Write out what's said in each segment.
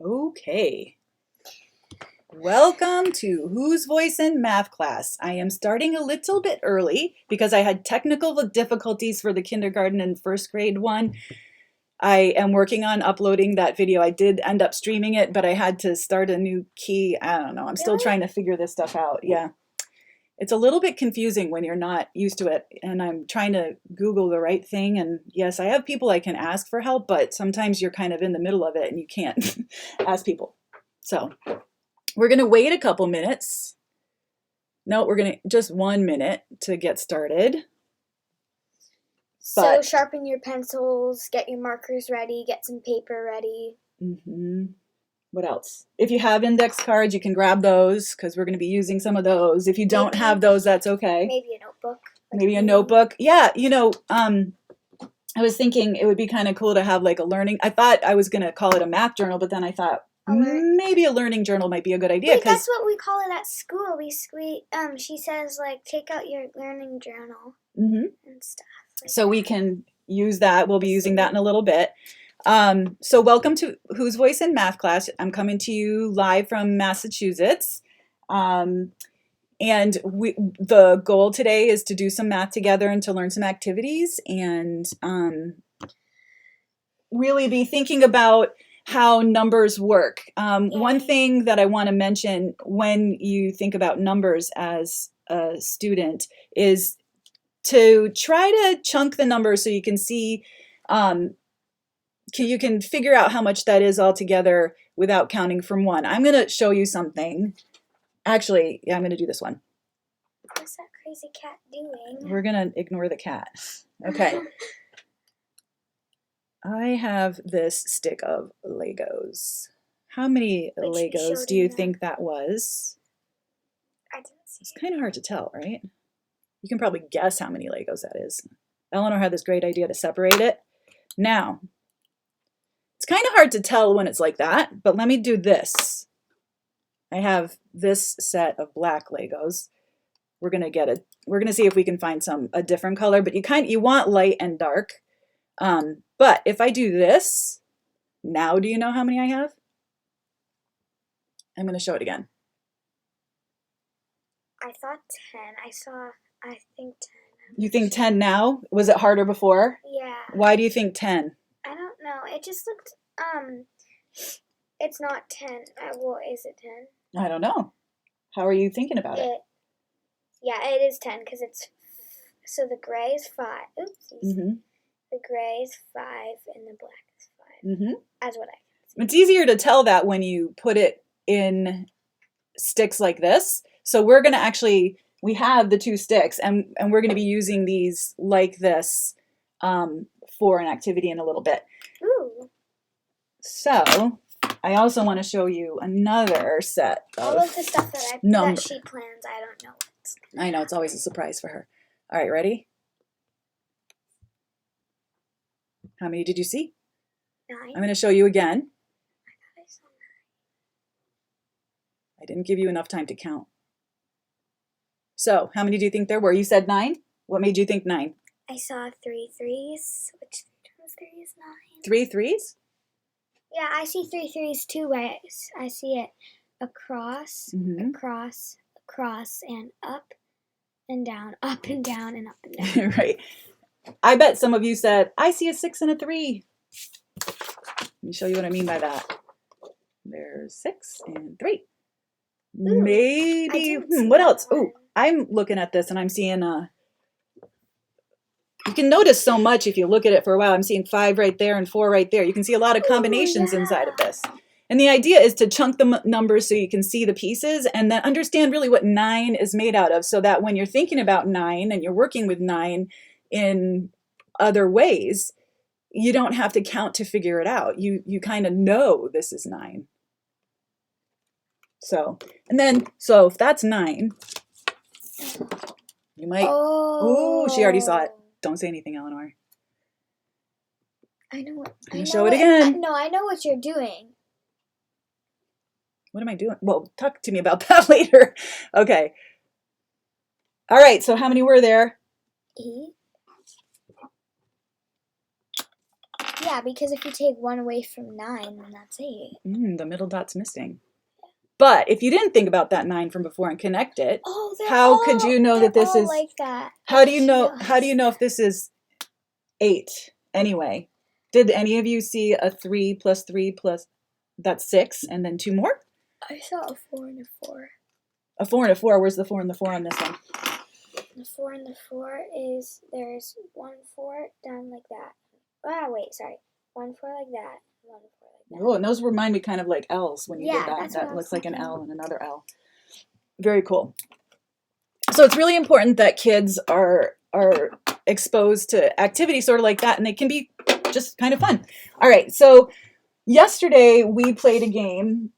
Okay. Welcome to Whose Voice in Math class. I am starting a little bit early because I had technical difficulties for the kindergarten and first grade one. I am working on uploading that video. I did end up streaming it, but I had to start a new key. I don't know. I'm still trying to figure this stuff out. Yeah. It's a little bit confusing when you're not used to it, and I'm trying to Google the right thing. And yes, I have people I can ask for help, but sometimes you're kind of in the middle of it and you can't ask people. So we're going to wait a couple minutes. No, we're going to just 1 minute to get started. So sharpen your pencils, get your markers ready, get some paper ready. What else? If you have index cards, you can grab those because we're going to be using some of those. If you don't have those, that's okay. Maybe a notebook. Maybe a notebook. Yeah, I was thinking it would be kind of cool to have like a learning. I thought I was going to call it a math journal, but then I thought maybe a learning journal might be a good idea. Wait, that's what we call it at school. She says like take out your learning journal and stuff. So we can use that. We'll be using that in a little bit. So welcome to Whose Voice in Math class. I'm coming to you live from Massachusetts. And the goal today is to do some math together and to learn some activities and really be thinking about how numbers work. One thing that I want to mention when you think about numbers as a student is to try to chunk the numbers so you can see you can figure out how much that is altogether without counting from one. I'm going to show you something. Actually, yeah, I'm going to do this one. What's that crazy cat doing? We're going to ignore the cat. Okay. I have this stick of Legos. How many Legos do you think that was? I didn't see It's kind of hard to tell, right? You can probably guess how many Legos that is. Eleanor had this great idea to separate it. Now, it's kind of hard to tell when it's like that, but let me do this. I have this set of black Legos. We're gonna see if we can find a different color, but you want light and dark. But if I do this, now do you know how many I have? I'm gonna show it again. I thought 10. I think 10. You think 10 now? Was it harder before? Yeah. Why do you think 10? I don't know. It just looked, it's not 10. Well, is it 10? I don't know. How are you thinking about it? Yeah, it is 10 because so the gray is 5. Oopsies. The gray is 5 and the black is 5. That's what I can see. It's easier to tell that when you put it in sticks like this. So we're going to we have the two sticks and we're going to be using these like this for an activity in a little bit. Ooh. So I also want to show you another set of all of the stuff that she plans. I don't know. I know, it's always a surprise for her. All right, ready? How many did you see? 9. I'm going to show you again. I thought I saw 9. I didn't give you enough time to count. So, how many do you think there were? You said 9? What made you think 9? I saw 3 3s, which 3 times 3 is 9. 3 3s? Yeah, I see 3 3s two ways. I see it across, across, and up and down, up and down, and up and down. Right. I bet some of you said, I see a 6 and a 3. Let me show you what I mean by that. There's 6 and 3. Ooh, maybe. What else? Oh, I'm looking at this and I'm seeing you can notice so much if you look at it for a while. I'm seeing 5 right there and 4 right there. You can see a lot of combinations inside of this. And the idea is to chunk the numbers so you can see the pieces and then understand really what 9 is made out of so that when you're thinking about 9 and you're working with 9 in other ways, you don't have to count to figure it out. You kind of know this is 9. So if that's 9, you might, she already saw it. Don't say anything, Eleanor. I know what. I'm going to show it again. No, I know what you're doing. What am I doing? Well, talk to me about that later. Okay. All right. So how many were there? 8. Yeah, because if you take 1 away from 9, then that's 8. The middle dot's missing. But if you didn't think about that 9 from before and connect it, how could you know that this is like that? How do you know if this is 8 anyway? Did any of you see a 3 plus 3 plus that's 6 and then 2 more? I saw a 4 and a 4. A 4 and a 4. Where's the 4 and the 4 on this one? The 4 and the 4 is there's 1 4 down like that. Ah, wait, sorry. 1 4 like that. 1 4 like that. Oh, and those remind me kind of like L's when you did that. That looks like an L and another L. Very cool. So it's really important that kids are exposed to activities sort of like that, and they can be just kind of fun. All right, so yesterday we played a game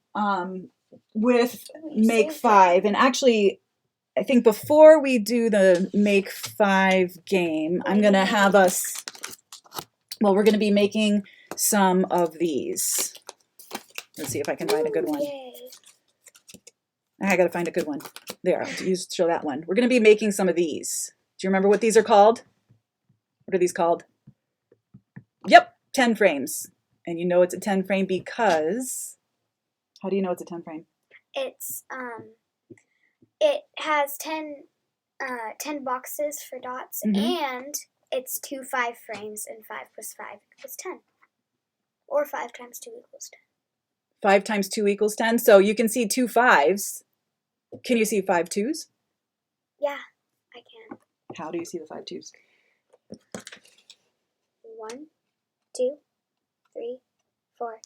with Make 5, and actually I think before we do the Make 5 game, I'm going to have us, well, we're going to be making some of these. Let's see if I can find a good one. I got to find a good one. There, I'll show that one. We're going to be making some of these. Do you remember what these are called? What are these called? Yep, 10 frames. And you know it's a 10 frame because, how do you know it's a 10 frame? It's, it has 10 boxes for dots, and it's 2 5 frames, and 5 plus 5 equals 10. Or 5 times 2 equals 10. 5 times 2 equals 10. So you can see 2 5s. Can you see 5 2s? Yeah, I can. How do you see the 5 2s? 1, 2, 3, 4,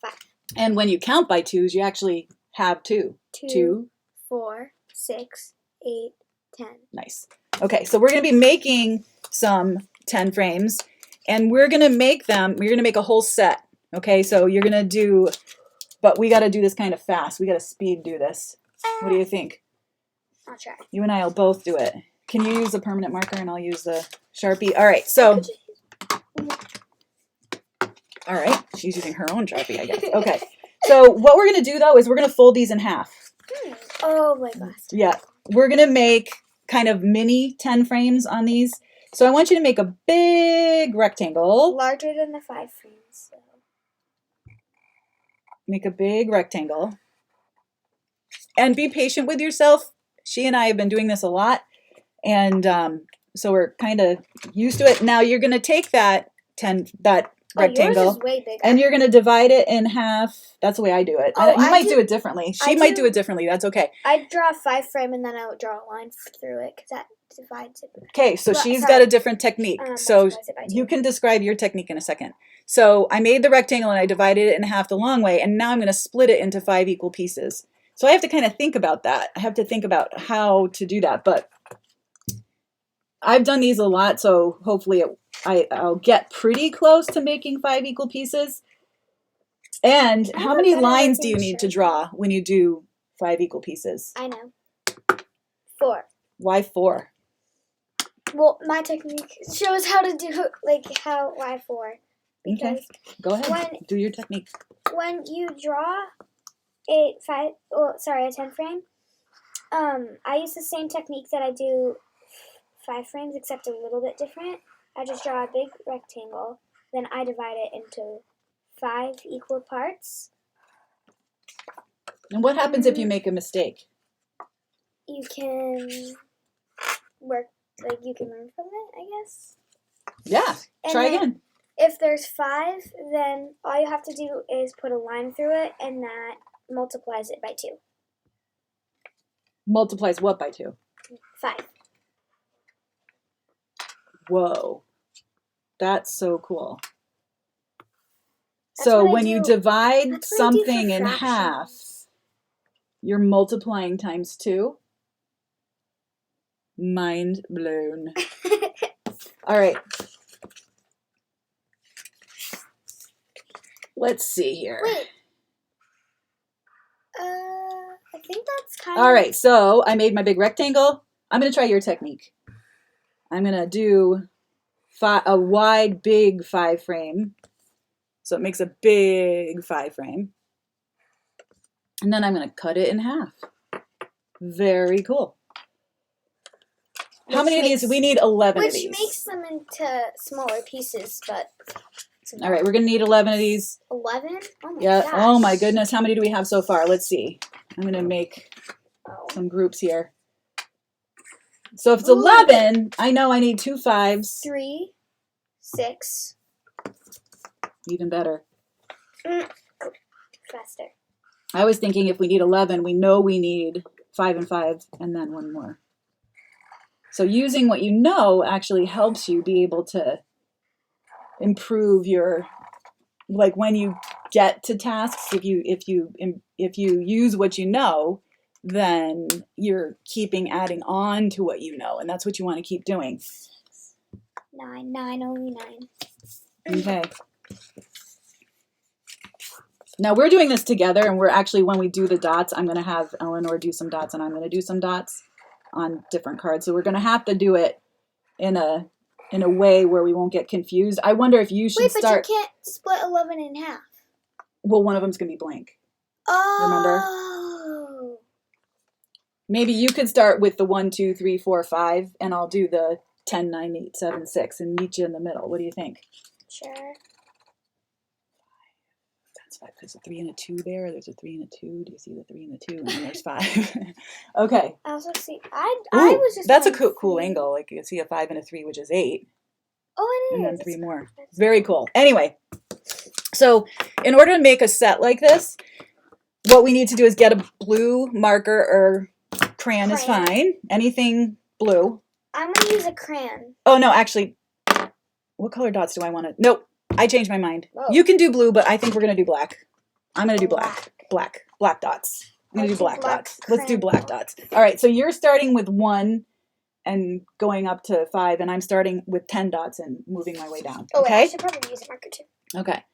5. And when you count by 2s, you actually have 2. 2, 4, 6, 8, 10. Nice. Okay, so we're going to be making some 10 frames, and we're going to make them, we're going to make a whole set. Okay, so you're going to do, but we got to do this kind of fast. We got to speed do this. What do you think? I'll try. You and I will both do it. Can you use a permanent marker and I'll use the Sharpie? All right, so. All right, she's using her own Sharpie, I guess. Okay, so what we're going to do, though, is we're going to fold these in half. Oh, my gosh. Yeah, we're going to make kind of mini 10 frames on these. So I want you to make a big rectangle. Larger than the 5 frames. So. Make a big rectangle. And be patient with yourself. She and I have been doing this a lot. And so we're kind of used to it. Now you're going to take that rectangle, yours is way bigger. And you're going to divide it in half. That's the way I do it. You might do it differently. She might do it differently. That's okay. I draw a 5 frame and then I would draw a line through it because that divides it. Okay, so she's got a different technique. So you can describe your technique in a second. So I made the rectangle and I divided it in half the long way, and now I'm going to split it into 5 equal pieces. So I have to kind of think about that. I have to think about how to do that, but I've done these a lot, so hopefully I'll get pretty close to making 5 equal pieces. And how many lines do you need to draw when you do 5 equal pieces? I know. 4. Why 4? Well, my technique shows how to do, why 4. Okay, go ahead. Do your technique. When you draw a 10 frame, I use the same technique that I do 5 frames, except a little bit different. I just draw a big rectangle, then I divide it into 5 equal parts. And what happens if you make a mistake? You can you can learn from it, I guess. Yeah, try again. If there's 5, then all you have to do is put a line through it, and that multiplies it by 2. Multiplies what by 2? 5. Whoa, that's so cool. So when you divide something in half, you're multiplying times 2. Mind blown. All right. Let's see here. Wait. I think that's kind of... All right, so I made my big rectangle. I'm going to try your technique. I'm going to do a wide, big 5 frame. So it makes a big 5 frame. And then I'm going to cut it in half. Very cool. How many of these? We need 11 of these. Which makes them into smaller pieces, but... some All right, we're going to need 11 of these. 11? Oh my Yeah. gosh. Oh my goodness. How many do we have so far? Let's see. I'm going to make Oh. some groups here. So if it's 11, I know I need 2 5s. 3, 6. Even better. Faster. I was thinking if we need 11, we know we need 5 and 5 and then one more. So using what you know actually helps you be able to improve your, like when you get to tasks, if you use what you know, then you're adding on to what you know, and that's what you want to keep doing. 9, only 9. Okay. Now we're doing this together, and we're actually, when we do the dots, I'm going to have Eleanor do some dots, and I'm going to do some dots on different cards. So we're going to have to do it in a way where we won't get confused. I wonder if you should start. Wait, but you can't split 11 in half. Well, one of them's going to be blank. Oh. Remember? Maybe you could start with the 1, 2, 3, 4, 5, and I'll do the 10, 9, 8, 7, 6, and meet you in the middle. What do you think? Sure. That's 5. There's a 3 and a 2 there. There's a 3 and a 2. Do you see the 3 and the 2? And then there's 5. Okay. I also see. I was just. That's a cool angle. Like you can see a 5 and a 3, which is 8. Oh, it is. And then 3 more. Very cool. Anyway, so in order to make a set like this, what we need to do is get a blue marker, or crayon is fine. Anything blue. I'm going to use a crayon. Oh, no, actually, what color dots do I want to? Nope, I changed my mind. Whoa. You can do blue, but I think we're going to do black. I'm going to do black. Black dots. I'm going to do black dots. Let's do black dots. All right, so you're starting with 1 and going up to 5, and I'm starting with 10 dots and moving my way down. Oh, okay? wait, I should probably use a marker too. Okay.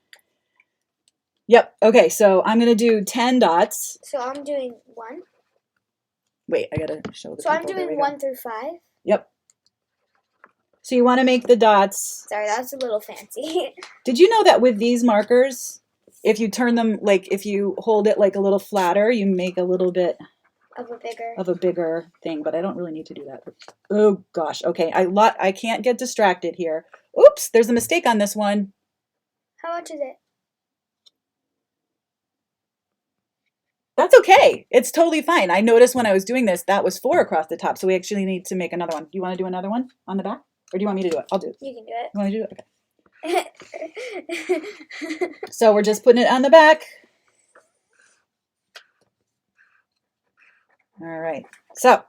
Yep. Okay, so I'm going to do 10 dots. So I'm doing 1. Wait, I got to show the So I'm people. doing 1 through 5. Yep. So you want to make the dots. Sorry, that's a little fancy. Did you know that with these markers, if you turn them, like if you hold it like a little flatter, you make a little bit of a bigger thing, but I don't really need to do that. Oh gosh. Okay. I can't get distracted here. Oops, there's a mistake on this one. How much is it? That's okay. It's totally fine. I noticed when I was doing this, that was 4 across the top. So we actually need to make another one. Do you want to do another one on the back? Or do you want me to do it? I'll do it. You can do it. You want to do it? Okay. So we're just putting it on the back. All right. So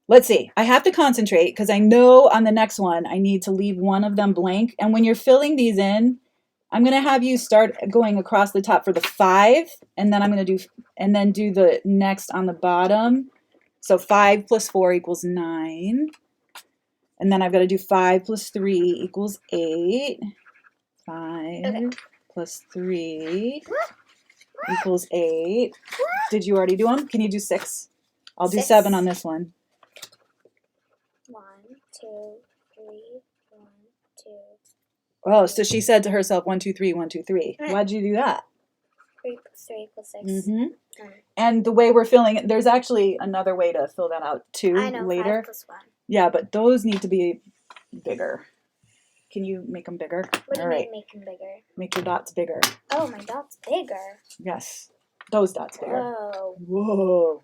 let's see. I have to concentrate because I know on the next one I need to leave one of them blank. And when you're filling these in, I'm going to have you start going across the top for the 5, and then I'm going to do the next on the bottom. So 5 plus 4 equals 9. And then I've got to do 5 plus 3 equals 8. 5 plus 3 equals 8. Did you already do them? Can you do 6? I'll do 7 on this one. 1, 2, 3, 1, 2. Oh, so she said to herself 1, 2, 3, 1, 2, 3. Why'd you do that? 3 plus 3 equals 6. Mm-hmm. And the way we're filling it, there's actually another way to fill that out too. I know, later. 5 plus 1. Yeah, but those need to be bigger. Can you make them bigger? What do you All right. mean make them bigger? Make your dots bigger. Oh, my dot's bigger. Yes. Those dots bigger. Whoa. Whoa.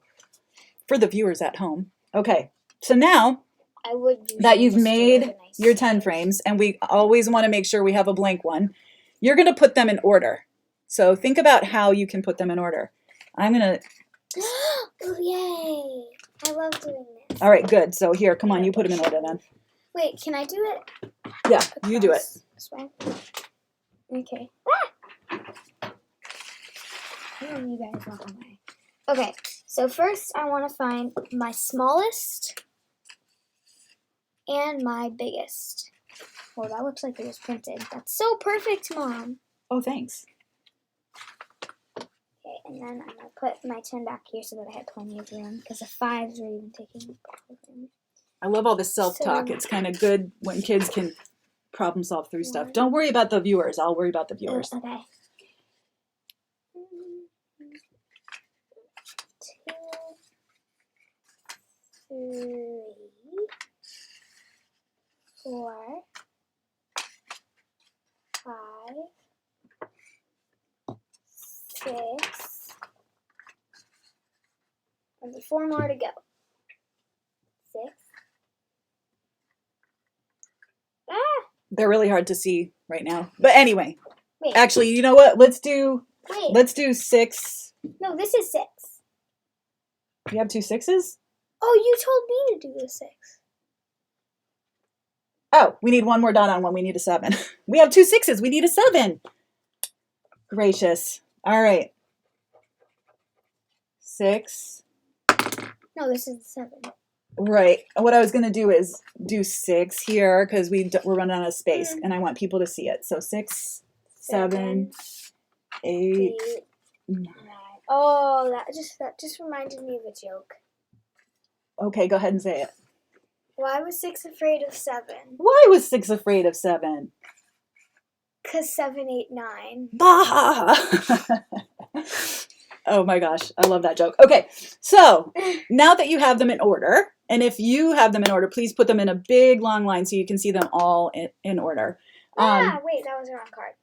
For the viewers at home. Okay. So now I would that you've made your 10 frames, and we always want to make sure we have a blank one, you're going to put them in order. So think about how you can put them in order. I'm going to... Oh, yay. I love doing this. All right, good. So here, come on, you put them in order then. Wait, can I do it? Yeah, you do it. This way. Okay. You guys walk away. Okay, so first I want to find my smallest and my biggest. Well, that looks like it was printed. That's so perfect, Mom. Oh, thanks. Okay, and then I'm going to put my 10 back here so that I have plenty of room, because the 5s are even taking room. I love all this self-talk. It's kind of good when kids can problem solve through stuff. Don't worry about the viewers. I'll worry about the viewers. Okay. 2, 3, 4, 5, 6. Only 4 more to go. 6. Ah! They're really hard to see right now. But anyway, Wait. actually, you know what? Let's do Wait. 6. No, this is 6. You have 2 6s? Oh, you told me to do the 6. Oh, we need one more dot on one. We need a 7. We have 2 6s. We need a 7. Gracious. All right. 6. No, this is 7. Right. What I was going to do is do 6 here because we're running out of space and I want people to see it. So 6, 7, 8, 9. Oh, that just reminded me of a joke. Okay, go ahead and say it. Why was 6 afraid of 7? Why was 6 afraid of 7? 'Cause 7, 8, 9. Bah! Oh my gosh, I love that joke. Okay, so now that you have them in order, and if you have them in order, please put them in a big long line so you can see them all in order. Wait, that was the wrong card.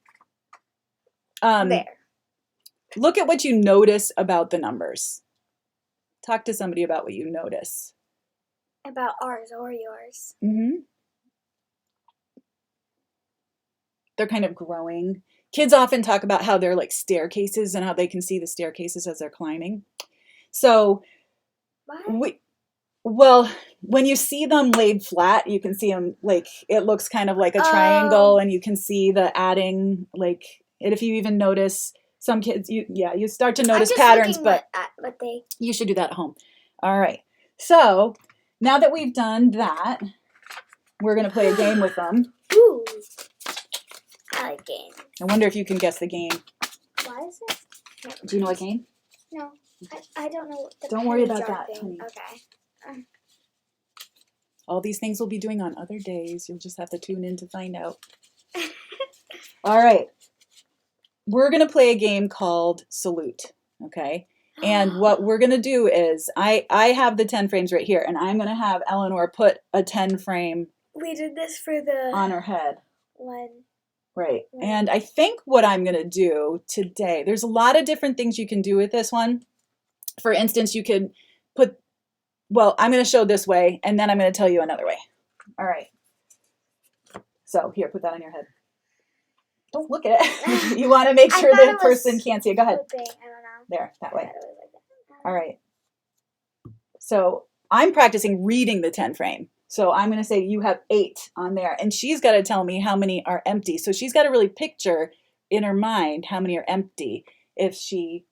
There. Look at what you notice about the numbers. Talk to somebody about what you notice. About ours or yours. Mm-hmm. They're kind of growing. Kids often talk about how they're like staircases and how they can see the staircases as they're climbing. So, when you see them laid flat, you can see them like it looks kind of like a triangle, and you can see the adding like. And if you even notice some kids, you start to notice patterns, but you should do that at home. All right. So now that we've done that, we're going to play a game with them. Ooh. I like games. I wonder if you can guess the game. Why is it? No. Do you know what game? No. I don't know. Don't worry about that, honey. Okay. All these things we'll be doing on other days. You'll just have to tune in to find out. All right. We're going to play a game called Salute, okay? And what we're going to do is, I have the 10 frames right here, and I'm going to have Eleanor put a 10 frame We did this for the... on her head. One. Right. And I think what I'm going to do today, there's a lot of different things you can do with this one. For instance, you could put, I'm going to show this way, and then I'm going to tell you another way. All right. So here, put that on your head. Don't look at it. You want to make sure the person can't see it. Go ahead. I don't know. There, that way. All right. So I'm practicing reading the 10 frame. So I'm going to say you have 8 on there. And she's got to tell me how many are empty. So she's got to really picture in her mind how many are empty if she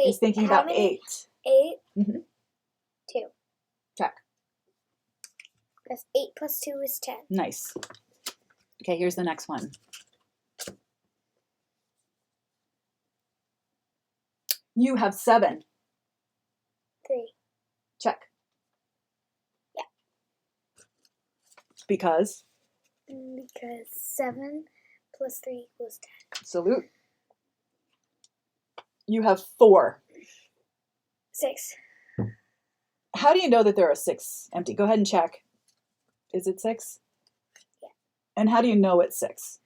is thinking about 8. 8? Mm-hmm. 2. Check. That's 8 plus 2 is 10. Nice. Okay, here's the next one. You have 7. 3. Check. Yeah. Because? Because 7 plus 3 equals 10. Salute. You have 4. 6. How do you know that there are 6 empty? Go ahead and check. Is it 6? Yeah. And how do you know it's 6?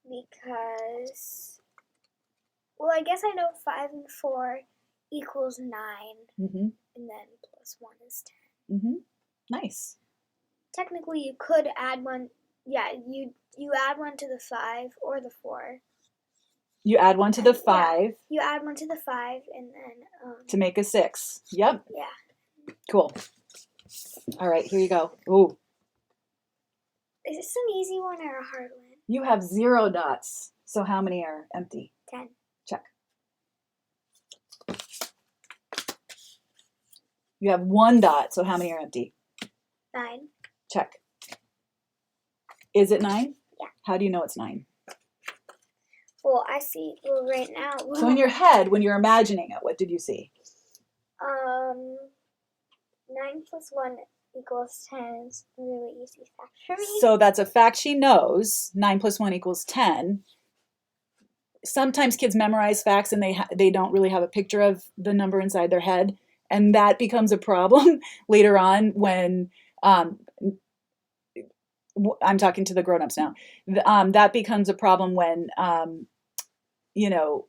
Because, I guess I know 5 and 4 equals 9. Mm-hmm. And then plus 1 is 10. Mm-hmm. Nice. Technically, you could add one. Yeah, you add one to the 5 or the 4. You add one to the 5. Yeah, you add one to the 5 and then... to make a 6. Yep. Yeah. Cool. All right, here you go. Ooh. Is this an easy one or a hard one? You have 0 dots. So how many are empty? 10. Check. You have 1 dot. So how many are empty? 9. Check. Is it 9? Yeah. How do you know it's 9? Well, I see. Well, right now. So in your head, when you're imagining it, what did you see? 9 plus 1 equals 10 is a really easy fact for me. So that's a fact she knows. 9 plus 1 equals 10. Sometimes kids memorize facts and they don't really have a picture of the number inside their head. And that becomes a problem later on when I'm talking to the grown-ups now. That becomes a problem when, you know,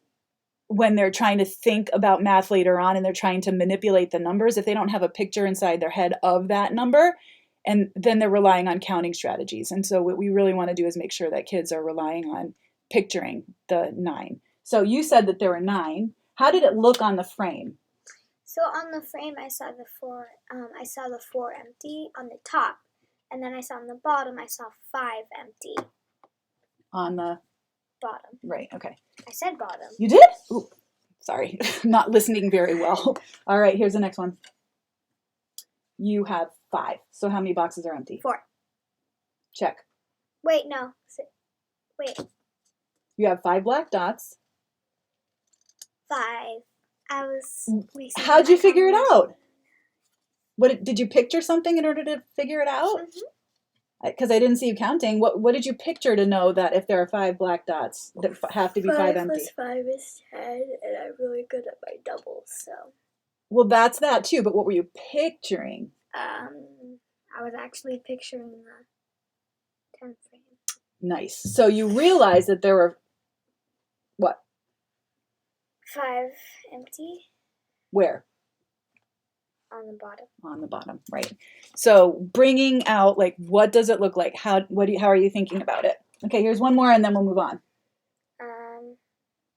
when they're trying to think about math later on and they're trying to manipulate the numbers, if they don't have a picture inside their head of that number, and then they're relying on counting strategies. And so what we really want to do is make sure that kids are relying on picturing the 9. So you said that there were 9. How did it look on the frame? So on the frame, I saw the 4. I saw the 4 empty on the top, and then I saw on the bottom. I saw 5 empty. On the bottom. Right. Okay. I said bottom. You did? Ooh, sorry, not listening very well. All right. Here's the next one. You have 5. So how many boxes are empty? 4. Check. Wait, no. Wait. You have 5 black dots. 5. I was. How'd you figure it out? What did you picture something in order to figure it out? Because I didn't see you counting. What did you picture to know that if there are 5 black dots, that have to be 5 empty? 5 plus 5 is 10, and I'm really good at my doubles, so. Well, that's that too. But what were you picturing? I was actually picturing the 10 frame. Nice. So you realized that there were what? 5 empty. Where? On the bottom. On the bottom, right. So bringing out, like, what does it look like? How are you thinking about it? Okay, here's one more and then we'll move on.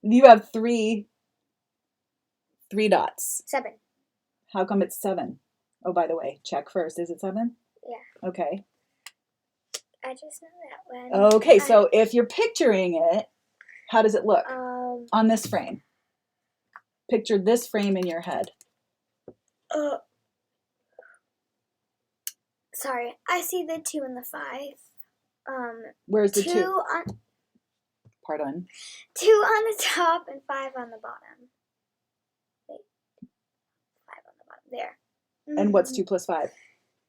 You have 3 dots. 7. How come it's 7? Oh, by the way, check first. Is it 7? Yeah. Okay. I just know that one. Okay, so if you're picturing it, how does it look on this frame? Picture this frame in your head. Sorry, I see the 2 and the 5. Where's the 2? Pardon? 2 on the top and 5 on the bottom. Wait. 5 on the bottom. There. And what's 2 plus 5?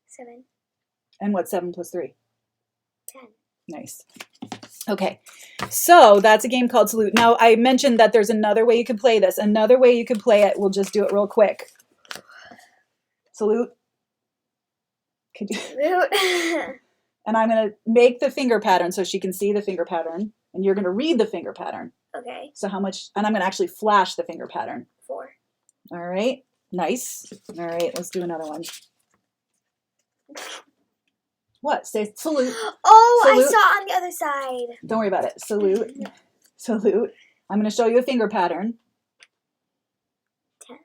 7. And what's 7 plus 3? 10. Nice. Okay, so that's a game called Salute. Now, I mentioned that there's another way you can play this. Another way you can play it, we'll just do it real quick. Salute. Could you? Salute. And I'm going to make the finger pattern so she can see the finger pattern. And you're going to read the finger pattern. Okay. So how much, and I'm going to actually flash the finger pattern. 4. All right, nice. All right, let's do another one. What? Say salute. Oh, salute. I saw on the other side. Don't worry about it. Salute. Salute. I'm going to show you a finger pattern. 10.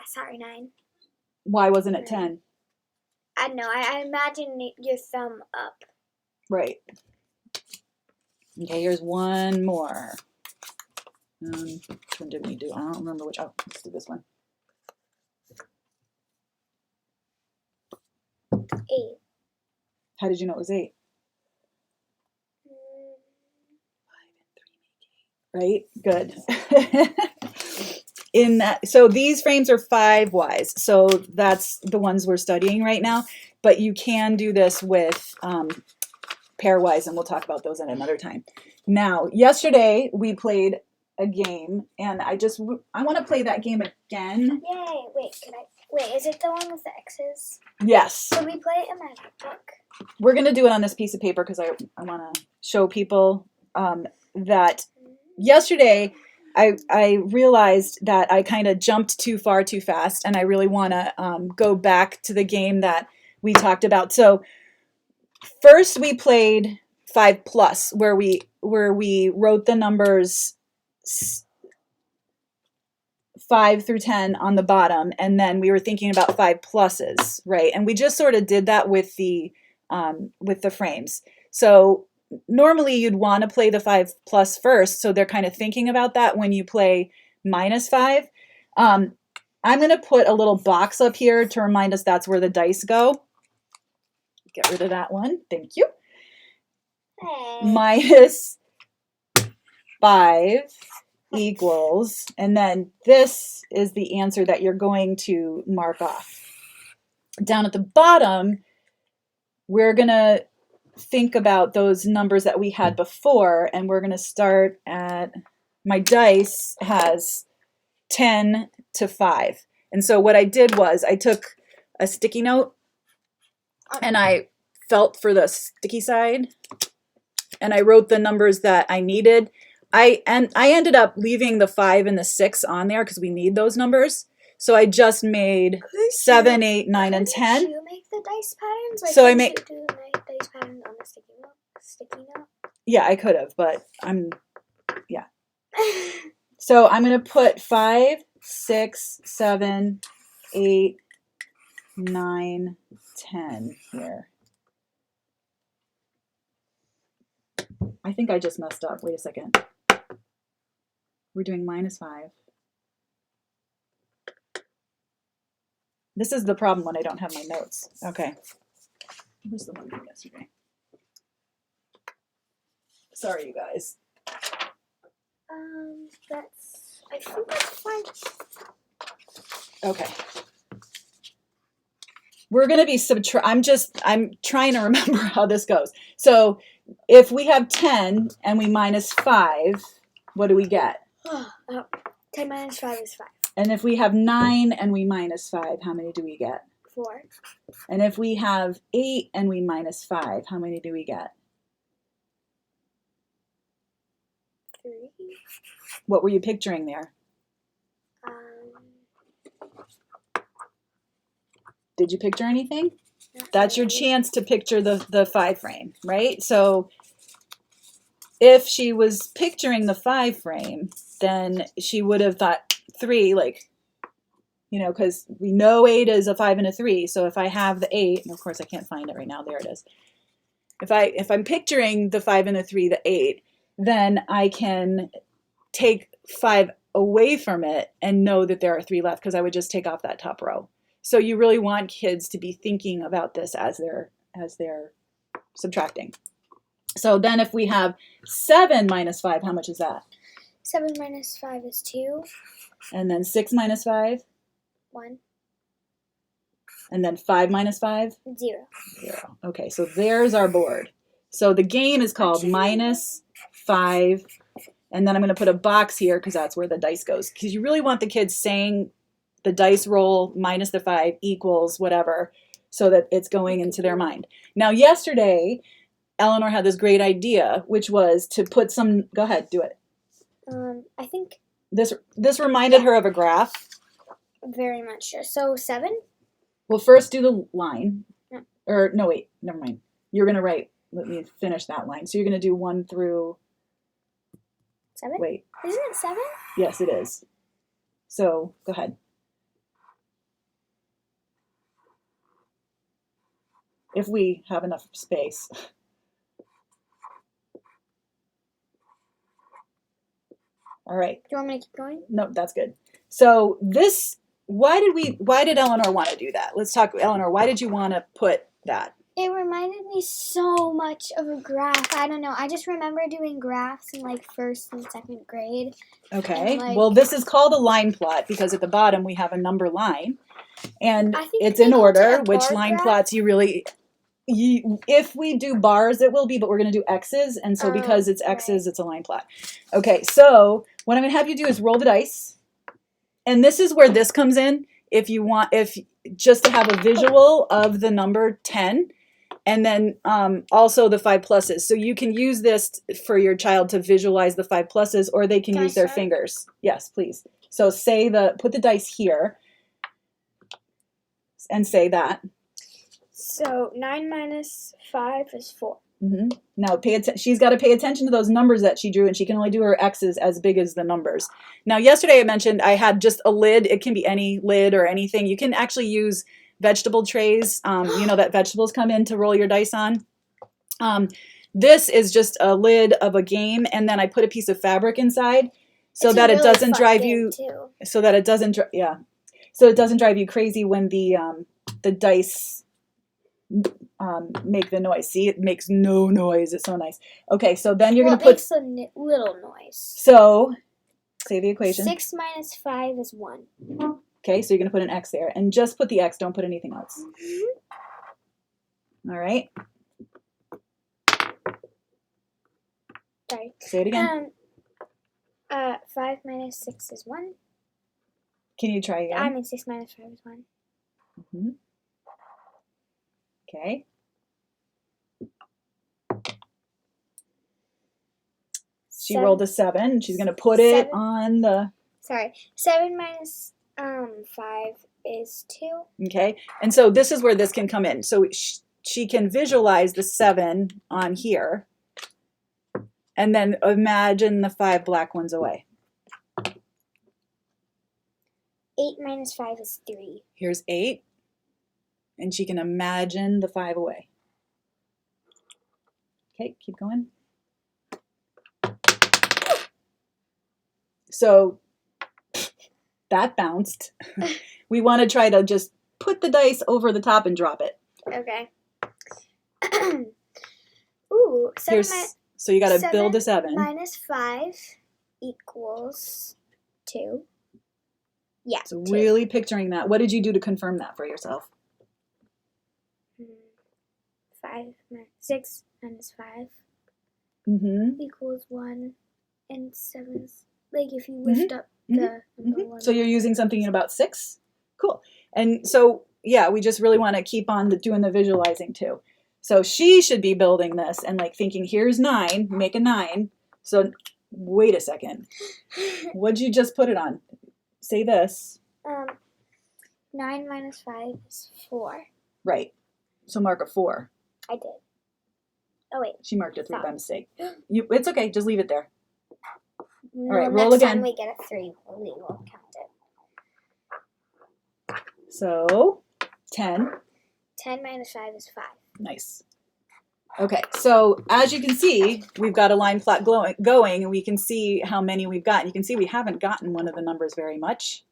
Sorry, 9. Why wasn't it 10? I don't know. I imagine your thumb up. Right. Okay, here's one more. Which one did we do? I don't remember which. Oh, let's do this one. 8. How did you know it was 8? 5 and 3 make 8. Right? Good. In that, so these frames are 5 wise. So that's the ones we're studying right now. But you can do this with pairwise, and we'll talk about those at another time. Now, yesterday we played a game, and I want to play that game again. Yay! Wait, is it the one with the X's? Yes. Can we play it in my book? We're going to do it on this piece of paper because I want to show people that yesterday I realized that I kind of jumped too far too fast, and I really want to go back to the game that we talked about. So first we played 5 plus, where we wrote the numbers 5 through 10 on the bottom, and then we were thinking about 5 pluses, right? And we just sort of did that with the frames. So normally you'd want to play the 5 plus first, so they're kind of thinking about that when you play -5. I'm going to put a little box up here to remind us that's where the dice go. Get rid of that one. Thank you. Hey. -5 equals, and then this is the answer that you're going to mark off. Down at the bottom, we're going to think about those numbers that we had before, and we're going to start at, my dice has 10 to 5. And so what I did was I took a sticky note and I felt for the sticky side, and I wrote the numbers that I needed. I ended up leaving the 5 and the 6 on there because we need those numbers. So I just made 7, 8, 9, and 10. Did you make the dice patterns? Like, So I make. You do the dice patterns on the sticky note? Yeah, I could have, but yeah. So I'm going to put 5, 6, 7, 8, 9, 10 here. I think I just messed up. Wait a second. We're doing -5. This is the problem when I don't have my notes. Okay. Where's the one from yesterday? Sorry, you guys. I think that's fine. Okay. We're going to be I'm trying to remember how this goes. So if we have 10 and we -5, what do we get? 10 minus 5 is 5. And if we have 9 and we -5, how many do we get? 4. And if we have 8 and we -5, how many do we get? 3. What were you picturing there? Did you picture anything? That's your chance to picture the 5 frame, right? So if she was picturing the 5 frame, then she would have thought 3, like, you know, because we know 8 is a 5 and a 3. So if I have the 8, and of course I can't find it right now, there it is. If I'm picturing the 5 and the 3, the 8, then I can take 5 away from it and know that there are 3 left because I would just take off that top row. So you really want kids to be thinking about this as they're subtracting. So then if we have 7 minus 5, how much is that? 7 minus 5 is 2. And then 6 minus 5? 1. And then 5 minus 5? 0. 0. Okay, so there's our board. So the game is called -5. And then I'm going to put a box here because that's where the dice goes. Because you really want the kids saying the dice roll minus the 5 equals whatever so that it's going into their mind. Now, yesterday, Eleanor had this great idea, which was to put some, go ahead, do it. I think this reminded her of a graph. Very much sure. So 7? Well, first do the line. No. Or, no, wait, never mind. You're going to write, let me finish that line. So you're going to do 1 through... 7? Wait. Isn't it 7? Yes, it is. So, go ahead. If we have enough space. All right. Do you want me to keep going? No, that's good. So this, why did Eleanor want to do that? Let's talk, Eleanor, why did you want to put that? It reminded me so much of a graph. I don't know. I just remember doing graphs in like 1st and 2nd grade. Okay. Like, well, this is called a line plot because at the bottom we have a number line. And it's they in called it order, a which bar line graph. plots if we do bars, it will be, but we're going to do X's. And so because it's X's, it's a line plot. Okay, so what I'm going to have you do is roll the dice. And this is where this comes in. If just to have a visual of the number 10, and then also the 5 pluses. So you can use this for your child to visualize the 5 pluses, or they can use their fingers. Yes, please. So put the dice here and say that. So 9 minus 5 is 4. Mm-hmm. Now she's got to pay attention to those numbers that she drew, and she can only do her X's as big as the numbers. Now, yesterday I mentioned I had just a lid. It can be any lid or anything. You can actually use vegetable trays, you know, that vegetables come in to roll your dice on. This is just a lid of a game, and then I put a piece of fabric inside so that it doesn't drive you, so it doesn't drive you crazy when the dice make the noise. See, it makes no noise. It's so nice. Okay, so then you're going to put... It makes a little noise. So, say the equation. 6 minus 5 is 1. Okay, so you're going to put an X there. And just put the X, don't put anything else. All right. Sorry. Say it again. 5 minus 6 is 1. Can you try again? I mean 6 minus 5 is 1. Mm-hmm. Okay. She rolled a 7. And she's going to put it on the... Sorry. 7 minus 5 is 2. Okay. And so this is where this can come in. So she can visualize the 7 on here. And then imagine the 5 black ones away. 8 minus 5 is 3. Here's 8. And she can imagine the 5 away. Okay, keep going. So that bounced. We want to try to just put the dice over the top and drop it. Okay. Ooh, 7 so you got to build a 7. Minus 5 equals 2. Yeah. So 2. really picturing that. What did you do to confirm that for yourself? 6 minus 5 equals 1, and 7. Like if you lift up the number 1. So you're using something in about 6? Cool. And so, yeah, we just really want to keep on doing the visualizing too. So she should be building this and like thinking, here's 9, make a 9. So wait a second. What'd you just put it on? Say this. 9 minus 5 is 4. Right. So mark a 4. I did. Oh, wait. She marked a 3 by mistake. It's okay. Just leave it there. No, all right, roll next again. time we get a 3, we will count it. So 10. 10 minus 5 is 5. Nice. Okay, so as you can see, we've got a line plot going, and we can see how many we've got. You can see we haven't gotten one of the numbers very much.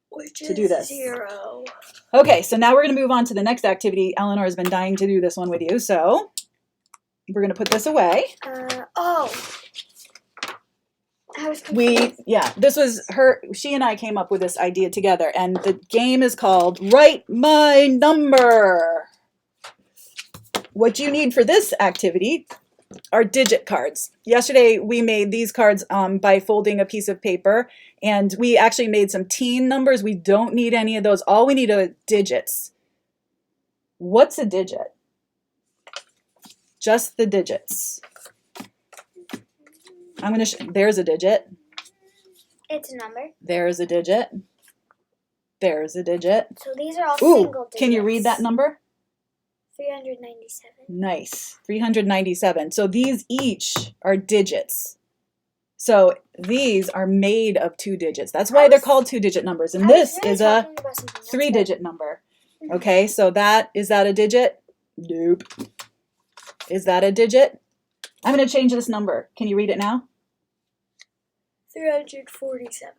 Which to do this. 0. Okay, so now we're going to move on to the next activity. Eleanor has been dying to do this one with you, so we're going to put this away. I was confused. This was she and I came up with this idea together, and the game is called Write My Number. What you need for this activity are digit cards. Yesterday we made these cards by folding a piece of paper, and we actually made some teen numbers. We don't need any of those. All we need are digits. What's a digit? Just the digits. I'm going to there's a digit. It's a number. There's a digit. There's a digit. So these are all single digits. Can you read that number? 397. Nice. 397. So these each are digits. So these are made of 2 digits. That's why they're called 2-digit numbers. And this is a 3-digit number. Okay, so is that a digit? Nope. Is that a digit? I'm going to change this number. Can you read it now? 347.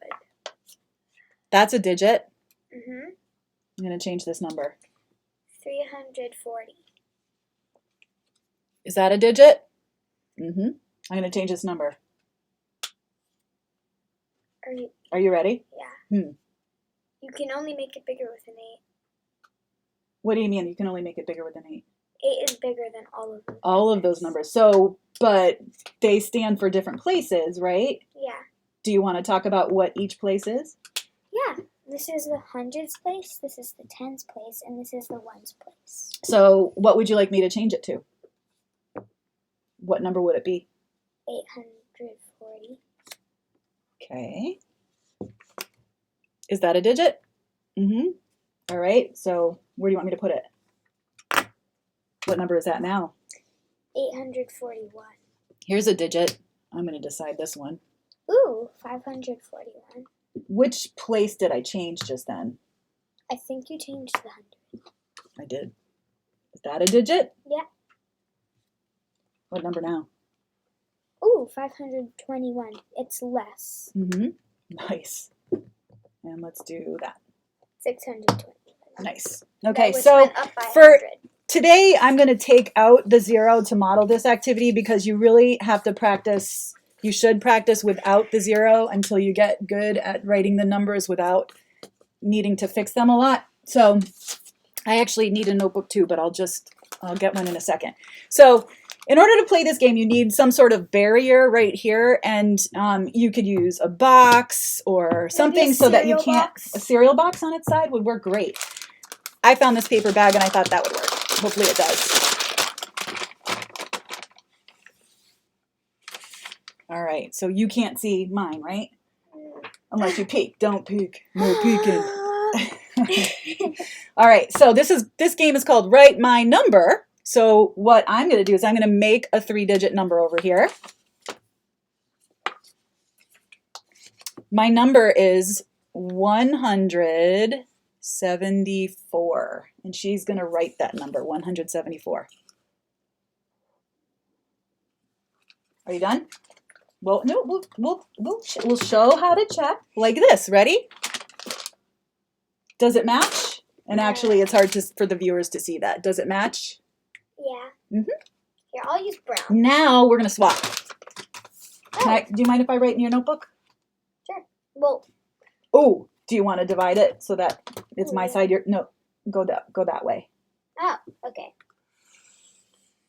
That's a digit. Mm-hmm. I'm going to change this number. 340. Is that a digit? Mm-hmm. I'm going to change this number. Are you ready? Yeah. You can only make it bigger with an 8. What do you mean you can only make it bigger with an 8? 8 is bigger than all of them. All of those numbers. So, but they stand for different places, right? Yeah. Do you want to talk about what each place is? Yeah. This is the hundreds place, this is the tens place, and this is the ones place. So what would you like me to change it to? What number would it be? 840. Okay. Is that a digit? Mm-hmm. All right. So where do you want me to put it? What number is that now? 841. Here's a digit. I'm going to decide this one. Ooh, 541. Which place did I change just then? I think you changed the 100. I did. Is that a digit? Yeah. What number now? Ooh, 521. It's less. Mm-hmm. Nice. And let's do that. 620. Nice. Okay, Which so went up by for 100. today, I'm going to take out the 0 to model this activity because you really have to practice. You should practice without the 0 until you get good at writing the numbers without needing to fix them a lot. So I actually need a notebook too, but I'll get one in a second. So in order to play this game, you need some sort of barrier right here, and you could use a box or something so that you can't. A cereal box on its side would work great. I found this paper bag and I thought that would work. Hopefully it does. All right, so you can't see mine, right? Unless you peek. Don't peek. No peeking. All right, so this game is called Write My Number. So what I'm going to do is I'm going to make a 3-digit number over here. My number is 174, and she's going to write that number, 174. Are you done? Well, no, we'll show how to check like this. Ready? Does it match? And actually, it's hard for the viewers to see that. Does it match? Yeah. Mm-hmm. Here, I'll use brown. Now we're going to swap. Do you mind if I write in your notebook? Sure. Well. Oh, do you want to divide it so that it's my side? No, go that way. Oh, okay.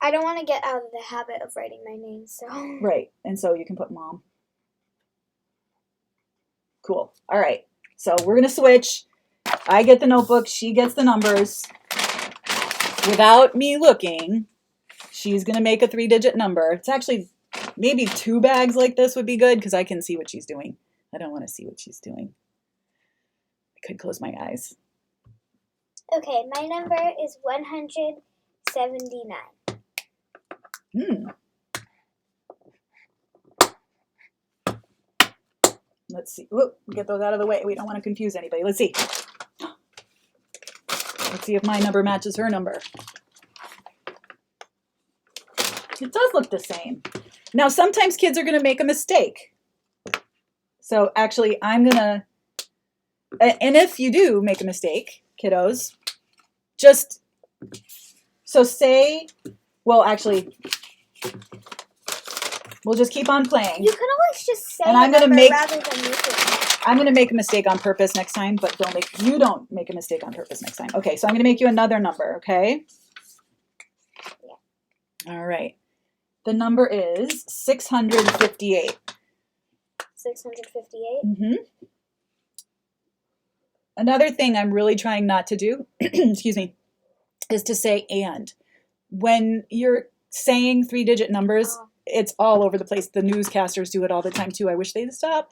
I don't want to get out of the habit of writing my name, so. Right, and so you can put Mom. Cool. All right, so we're going to switch. I get the notebook. She gets the numbers. Without me looking, she's going to make a 3-digit number. It's actually maybe 2 bags like this would be good because I can see what she's doing. I don't want to see what she's doing. I could close my eyes. Okay, my number is 179. Let's see. Whoop, get those out of the way. We don't want to confuse anybody. Let's see. Let's see if my number matches her number. It does look the same. Now, sometimes kids are going to make a mistake. So actually, I'm going to, and if you do make a mistake, kiddos, just, so say, well, actually, we'll just keep on playing. You can always just say and I'm a number make, rather than making it. I'm going to make a mistake on purpose next time, but you don't make a mistake on purpose next time. Okay, so I'm going to make you another number, okay? Yeah. All right. The number is 658. 658? Mm-hmm. Another thing I'm really trying not to do, excuse me, is to say and. When you're saying 3-digit numbers, it's all over the place. The newscasters do it all the time too. I wish they'd stop.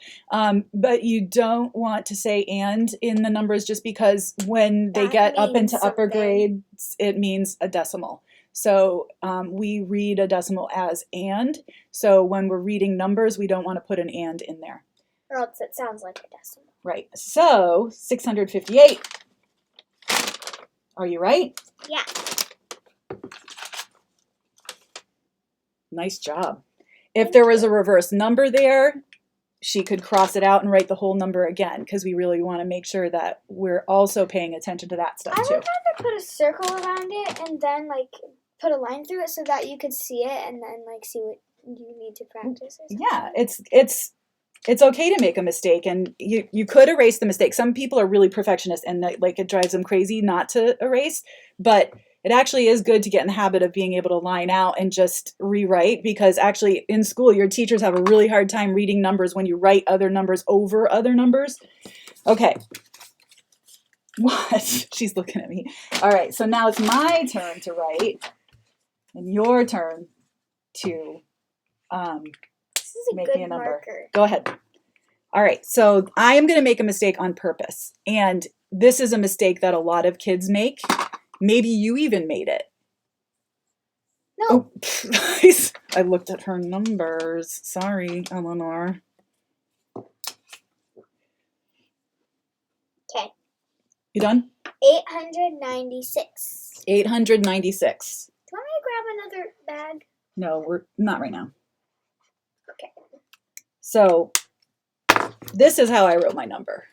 But you don't want to say and in the numbers just because when they get up into upper grades, it means a decimal. So we read a decimal as and. So when we're reading numbers, we don't want to put an and in there. Or else it sounds like a decimal. Right. So 658. Are you right? Yeah. Nice job. If there was a reverse number there, she could cross it out and write the whole number again because we really want to make sure that we're also paying attention to that stuff too. I would rather put a circle around it and then like put a line through it so that you could see it and then like see what you need to practice. Yeah, it's okay to make a mistake, and you could erase the mistake. Some people are really perfectionist and like it drives them crazy not to erase, but it actually is good to get in the habit of being able to line out and just rewrite, because actually in school your teachers have a really hard time reading numbers when you write other numbers over other numbers. Okay. What? She's looking at me. All right, so now it's my turn to write and your turn to make me a number. Marker. Go ahead. All right, so I am going to make a mistake on purpose, and this is a mistake that a lot of kids make. Maybe you even made it. No. Oh, I looked at her numbers. Sorry, Eleanor. Okay. You done? 896. 896. Do you want me to grab another bag? No, we're not right now. Okay. So this is how I wrote my number.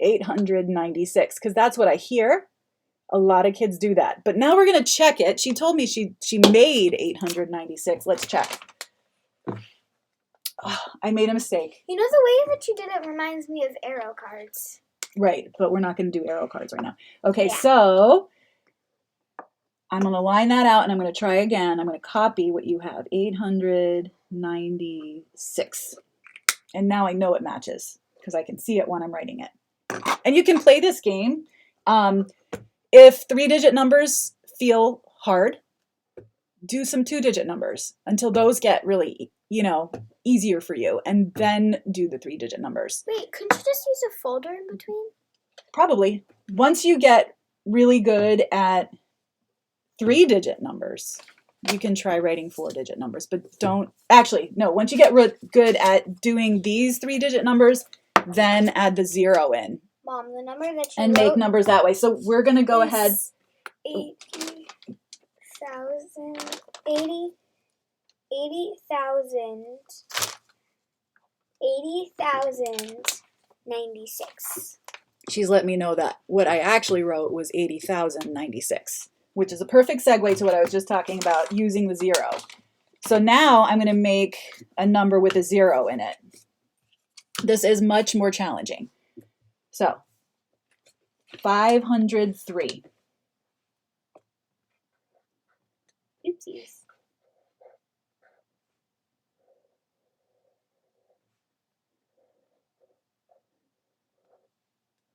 896, because that's what I hear. A lot of kids do that. But now we're going to check it. She told me she made 896. Let's check. Oh, I made a mistake. You know, the way that you did it reminds me of arrow cards. Right, but we're not going to do arrow cards right now. Okay, so I'm going to line that out and I'm going to try again. I'm going to copy what you have, 896. And now I know it matches because I can see it when I'm writing it. And you can play this game. If 3-digit numbers feel hard, do some 2-digit numbers until those get really, easier for you, and then do the 3-digit numbers. Wait, couldn't you just use a folder in between? Probably. Once you get really good at 3-digit numbers, you can try writing 4-digit numbers, but don't, actually, no, once you get good at doing these 3-digit numbers, then add the 0 in. Mom, the number that you and make numbers that way. So we're going to go ahead. 80,096. She's let me know that what I actually wrote was 80,096, which is a perfect segue to what I was just talking about, using the 0. So now I'm going to make a number with a 0 in it. This is much more challenging. So 503. Oopsies.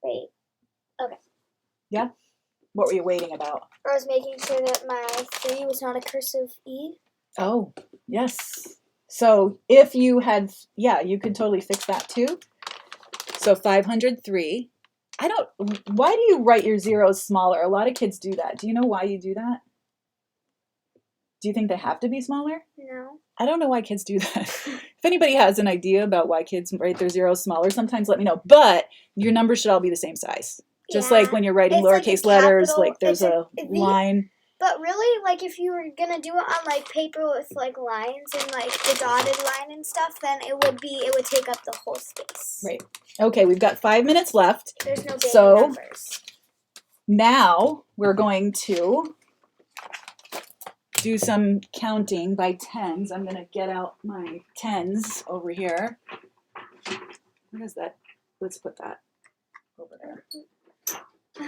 Wait. Okay. Yeah? What were you waiting about? I was making sure that my 3 was not a cursive E. Oh, yes. So if you had, you could totally fix that too. So 503. Why do you write your zeros smaller? A lot of kids do that. Do you know why you do that? Do you think they have to be smaller? No. I don't know why kids do that. If anybody has an idea about why kids write their zeros smaller, sometimes let me know. But your numbers should all be the same size. Just like when you're writing lowercase letters, like there's a line. But really, like if you were gonna do it on like paper with like lines and like the dotted line and stuff, then it would take up the whole space. Right. Okay, we've got 5 minutes left. There's no big numbers. Now we're going to do some counting by tens. I'm going to get out my tens over here. Where is that? Let's put that over there.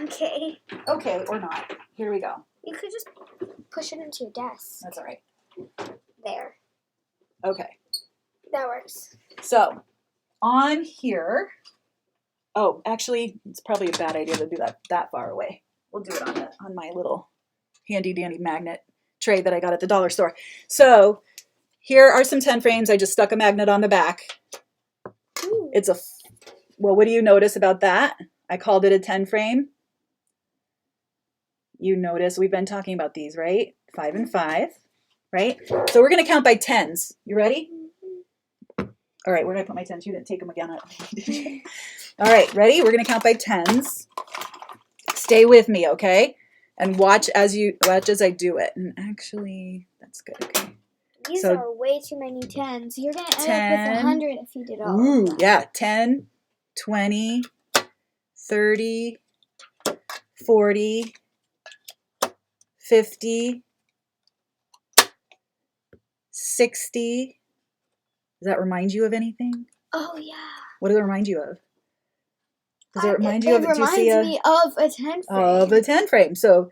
Okay. Okay, or not. Here we go. You could just push it into your desk. That's all right. There. Okay. That works. So, on here, oh, actually, it's probably a bad idea to do that far away. We'll do it on my little handy dandy magnet tray that I got at the dollar store. So, here are some 10 frames. I just stuck a magnet on the back. Ooh. Well, what do you notice about that? I called it a 10 frame. You notice we've been talking about these, right? 5 and 5, right? So we're going to count by tens. You ready? All right, where did I put my tens? You didn't take them again. All right, ready? We're going to count by tens. Stay with me, okay? And watch as I do it. And actually, that's good, okay? These are way too many tens. You're going to end up with 100 if you did all of them. Yeah, 10, 20, 30, 40, 50, 60. Does that remind you of anything? Oh, yeah. What does it remind you of? Does it remind you of it? It reminds me of a 10 frame. Of a 10 frame. So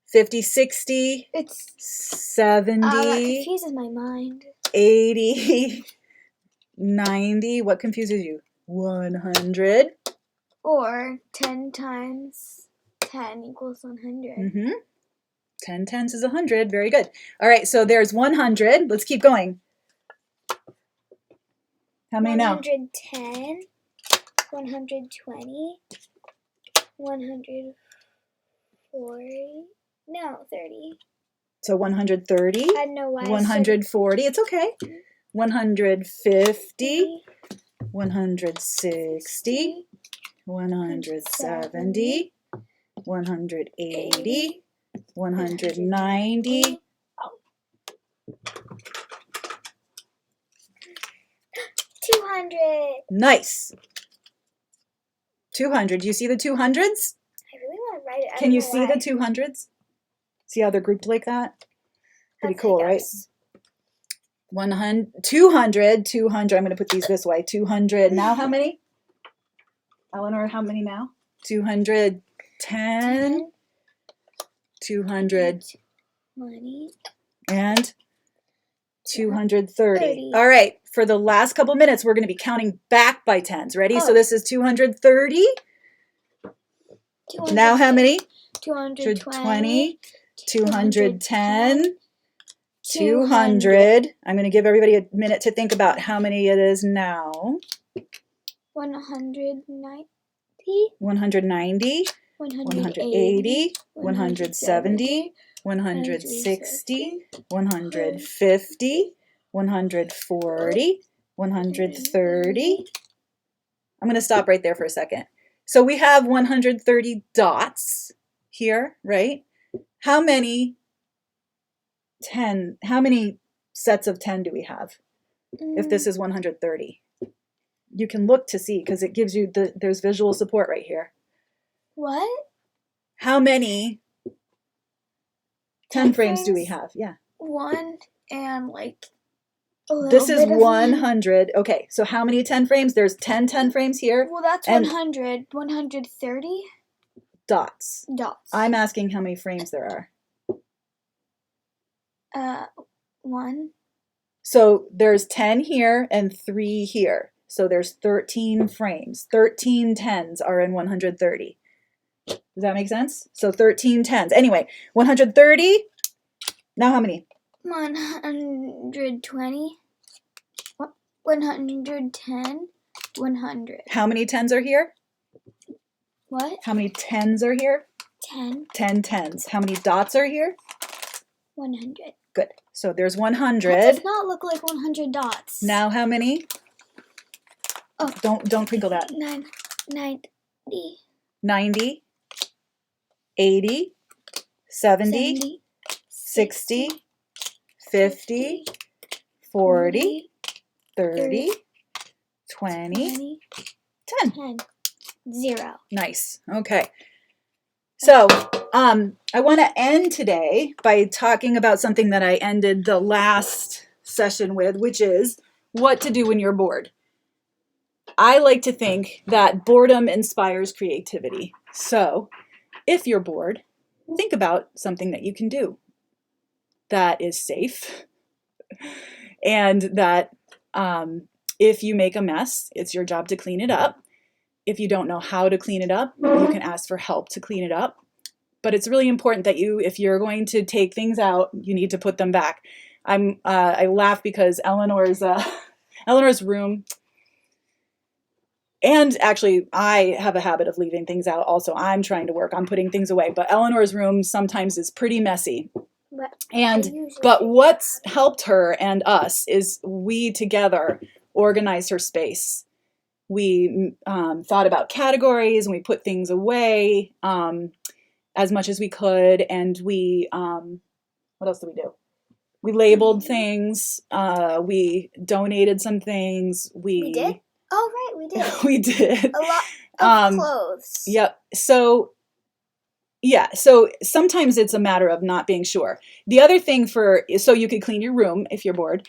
50, 60, it's 70. That confuses my mind. 80, 90. What confuses you? 100. Or 10 times 10 equals 100. Mm-hmm. 10 tens is 100. Very good. All right, so there's 100. Let's keep going. How many now? 110, 120, 140, no, 30. So 130. I don't know why. 140. It's okay. 150, 160, 170, 180, 190. 200. Nice. 200. Do you see the 200s? I really want to write it. Can you see the 200s? See how they're grouped like that? Pretty cool, right? 100, 200, 200. I'm going to put these this way. 200. Now how many? Eleanor, how many now? 210, 220, and 230. All right. For the last couple minutes, we're going to be counting back by tens. Ready? So this is 230. Now how many? 220, 210, 200. I'm going to give everybody a minute to think about how many it is now. 190. 190. 180. 170. 160. 150. 140. 130. I'm going to stop right there for a second. So we have 130 dots here, right? How many sets of 10 do we have? If this is 130. You can look to see because it gives you there's visual support right here. What? How many 10 frames do we have? Yeah. 1 and like a little This is bit of 100. Okay, so how many 10 frames? There's 10 frames here. Well, that's 100. 130 dots. dots. I'm asking how many frames there are. 1. So there's 10 here and 3 here. So there's 13 frames. 13 10s are in 130. Does that make sense? So 13 10s. Anyway, 130. Now how many? 120. 110. 100. How many 10s are here? What? How many 10s are here? 10. 10 10s. How many dots are here? 100. Good. So there's 100. That does not look like 100 dots. Now how many? Oh. Don't crinkle that. 90. 90. 80. 70. 60. 50. 40. 30. 20. 10. 0. Nice. Okay. So, I want to end today by talking about something that I ended the last session with, which is what to do when you're bored. I like to think that boredom inspires creativity. So, if you're bored, think about something that you can do that is safe and that if you make a mess, it's your job to clean it up. If you don't know how to clean it up, you can ask for help to clean it up. But it's really important that if you're going to take things out, you need to put them back. I laugh because Eleanor's room, and actually I have a habit of leaving things out also. I'm trying to work on putting things away, but Eleanor's room sometimes is pretty messy. But what's helped her and us is we together organize her space. We thought about categories and we put things away as much as we could. And we, what else did we do? We labeled things. We donated some things. We did? Oh, right, we did. We did. A lot of clothes. Yep. So, yeah. So sometimes it's a matter of not being sure. The other thing so you could clean your room if you're bored.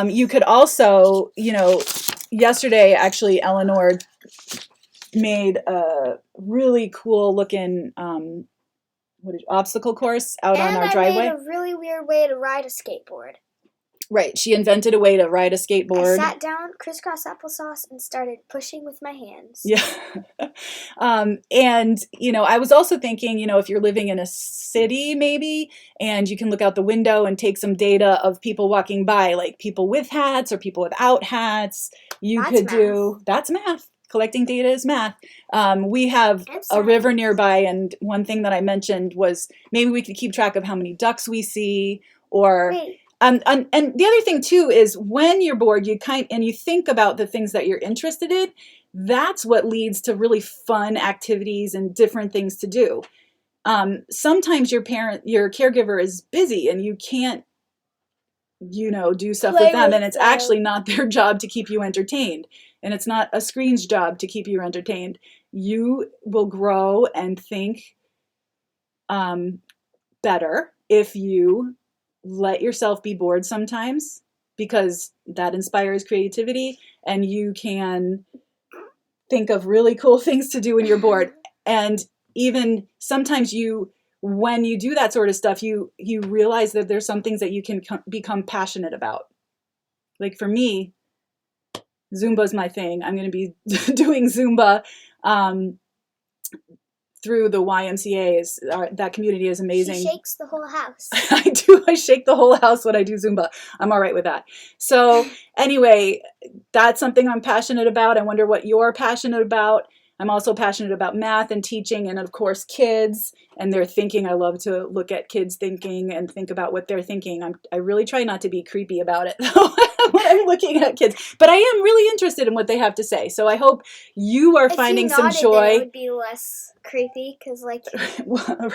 You could also, yesterday, actually, Eleanor made a really cool looking obstacle course out on our driveway. And I made a really weird way to ride a skateboard. Right. She invented a way to ride a skateboard. I sat down, crisscross applesauce, and started pushing with my hands. Yeah. And, I was also thinking, if you're living in a city maybe, and you can look out the window and take some data of people walking by, like people with hats or people without hats. That's math. Collecting data is math. We have a river nearby, and one thing that I mentioned was maybe we could keep track of how many ducks we see, or... Wait. And the other thing too is when you're bored, you think about the things that you're interested in. That's what leads to really fun activities and different things to do. Sometimes your caregiver is busy and you can't, do stuff with them, and it's actually not their job to keep you entertained, and it's not a screen's job to keep you entertained. You will grow and think better if you let yourself be bored sometimes, because that inspires creativity and you can think of really cool things to do when you're bored. And even sometimes when you do that sort of stuff, you realize that there's some things that you can become passionate about. Like for me, Zumba's my thing. I'm going to be doing Zumba through the YMCA's. That community is amazing. She shakes the whole house. I do. I shake the whole house when I do Zumba. I'm all right with that. So anyway, that's something I'm passionate about. I wonder what you're passionate about. I'm also passionate about math and teaching, and of course kids and their thinking. I love to look at kids thinking and think about what they're thinking. I really try not to be creepy about it when I'm looking at kids, but I am really interested in what they have to say. So I hope you are finding some joy. It would be less creepy because, like,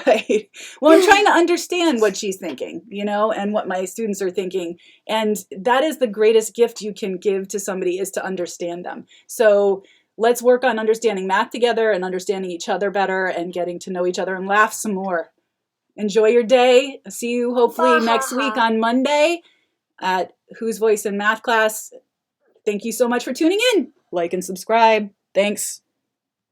right. Well, I'm trying to understand what she's thinking, you know, and what my students are thinking, and that is the greatest gift you can give to somebody, is to understand them. So let's work on understanding math together and understanding each other better and getting to know each other and laugh some more. Enjoy your day. See you hopefully next week on Monday at Whose Voice in Math class. Thank you so much for tuning in. Like and subscribe. Thanks.